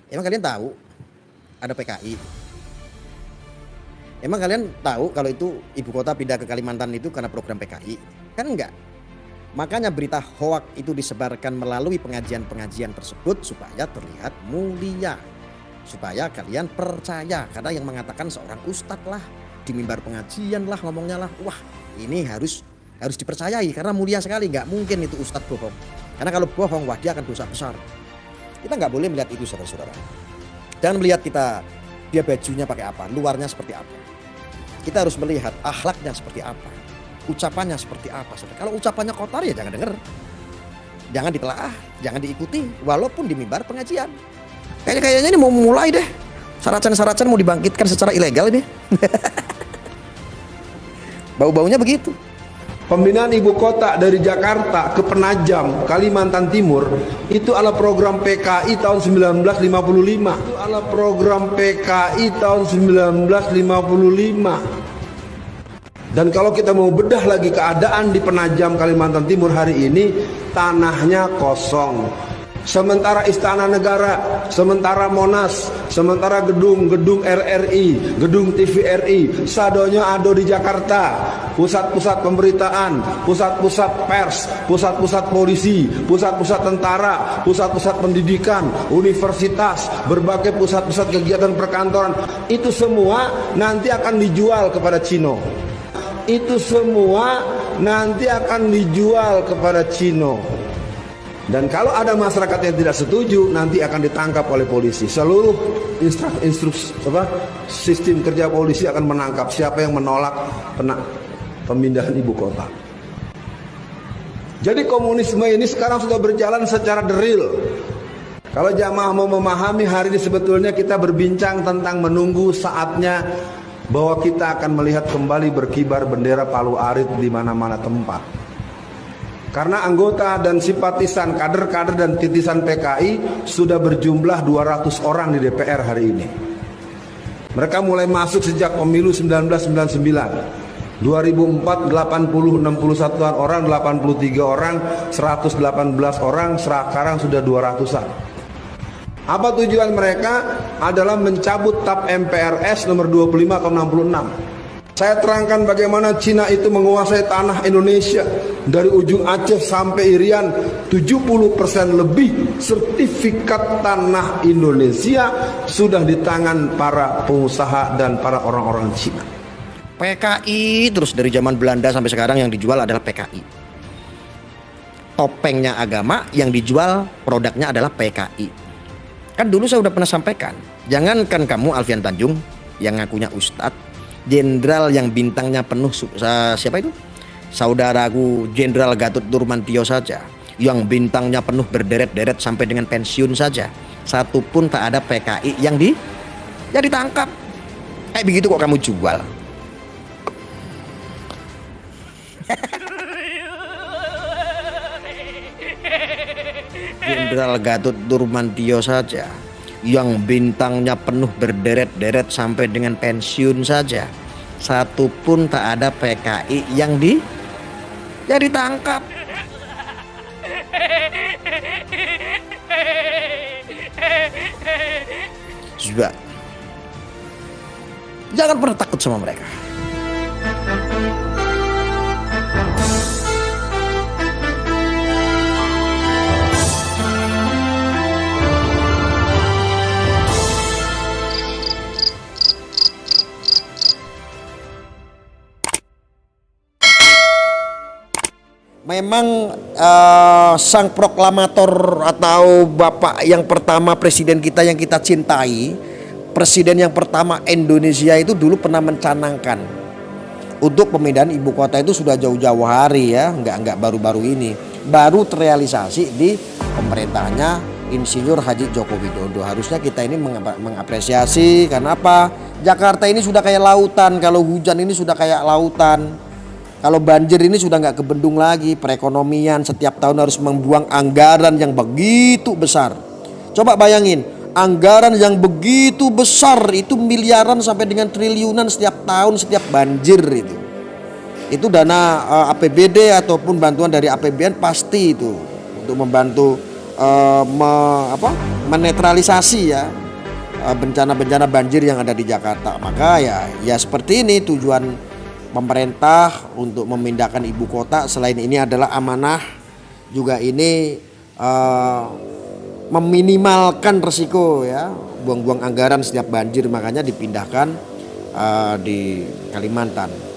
Emang kalian tahu ada PKI? Emang kalian tahu kalau itu ibu kota pindah ke Kalimantan itu karena program PKI? Kan enggak. Makanya berita hoak itu disebarkan melalui pengajian-pengajian tersebut supaya terlihat mulia. Supaya kalian percaya, karena yang mengatakan seorang ustadz lah, di mimbar pengajian lah ngomongnya lah, wah ini harus dipercayai karena mulia sekali. Nggak mungkin itu ustadz bohong. Karena kalau bohong, wah dia akan dosa besar. Kita nggak boleh melihat itu, saudara-saudara. Jangan melihat dia bajunya pakai apa, luarnya seperti apa. Kita harus melihat akhlaknya seperti apa, ucapannya seperti apa. Saudara. Kalau ucapannya kotor ya jangan denger, jangan ditelaah, jangan diikuti, walaupun di mimbar pengajian. Kayaknya ini mau mulai deh, Saracen mau dibangkitkan secara ilegal ini. Bau-baunya begitu. Pembinaan ibu kota dari Jakarta ke Penajam, Kalimantan Timur itu adalah program PKI tahun 1955. Itu adalah program PKI tahun 1955. Dan kalau kita mau bedah lagi keadaan di Penajam, Kalimantan Timur hari ini, tanahnya kosong. Sementara Istana Negara, sementara Monas, sementara gedung-gedung RRI, gedung TVRI, sadonya ada di Jakarta. Pusat-pusat pemberitaan, pusat-pusat pers, pusat-pusat polisi, pusat-pusat tentara, pusat-pusat pendidikan, universitas, berbagai pusat-pusat kegiatan perkantoran. Itu semua nanti akan dijual kepada Cino. Itu semua nanti akan dijual kepada Cino. Dan kalau ada masyarakat yang tidak setuju, nanti akan ditangkap oleh polisi. Seluruh sistem kerja polisi akan menangkap siapa yang menolak pemindahan ibu kota. Jadi komunisme ini sekarang sudah berjalan secara deril. Kalau jamaah mau memahami, hari ini sebetulnya kita berbincang tentang menunggu saatnya bahwa kita akan melihat kembali berkibar bendera Palu Arit di mana-mana tempat. Karena anggota dan simpatisan, kader-kader dan titisan PKI sudah berjumlah 200 orang di DPR hari ini. Mereka mulai masuk sejak pemilu 1999. 2004 80 61-an orang, 83 orang, 118 orang, sekarang sudah 200-an. Apa tujuan mereka? Adalah mencabut TAP MPRS nomor 25 atau 66. Saya terangkan bagaimana Cina itu menguasai tanah Indonesia dari ujung Aceh sampai Irian. 70% lebih sertifikat tanah Indonesia sudah di tangan para pengusaha dan para orang-orang Cina. PKI terus dari zaman Belanda sampai sekarang yang dijual adalah PKI. Topengnya agama, yang dijual produknya adalah PKI. Kan dulu saya udah pernah sampaikan, jangankan kamu Alfian Tanjung yang ngakunya ustadz, jenderal yang bintangnya penuh, siapa itu? Saudaraku Jenderal Gatot Nurmantio saja, yang bintangnya penuh berderet-deret sampai dengan pensiun saja, satu pun tak ada PKI yang ditangkap. Kayak begitu kok kamu jual. Jenderal Gatot Nurmantio saja, yang bintangnya penuh berderet-deret sampai dengan pensiun saja, satu pun tak ada PKI yang ditangkap. Juga jangan pernah takut sama mereka. Memang sang proklamator atau bapak yang pertama, presiden kita yang kita cintai, presiden yang pertama Indonesia itu dulu pernah mencanangkan untuk pemindahan ibu kota itu sudah jauh-jauh hari ya, nggak baru-baru ini, baru terrealisasi di pemerintahnya Insinyur Haji Joko Widodo. Harusnya kita ini mengapresiasi, karena apa? Jakarta ini sudah kayak lautan, kalau hujan ini sudah kayak lautan. Kalau banjir ini sudah nggak kebendung lagi. Perekonomian setiap tahun harus membuang anggaran yang begitu besar. Coba bayangin, anggaran yang begitu besar itu miliaran sampai dengan triliunan setiap tahun setiap banjir itu. Itu dana APBD ataupun bantuan dari APBN pasti itu untuk membantu menetralisasi ya bencana-bencana banjir yang ada di Jakarta. Maka ya seperti ini tujuan pemerintah untuk memindahkan ibu kota. Selain ini adalah amanah, juga ini meminimalkan resiko ya buang-buang anggaran setiap banjir, makanya dipindahkan di Kalimantan.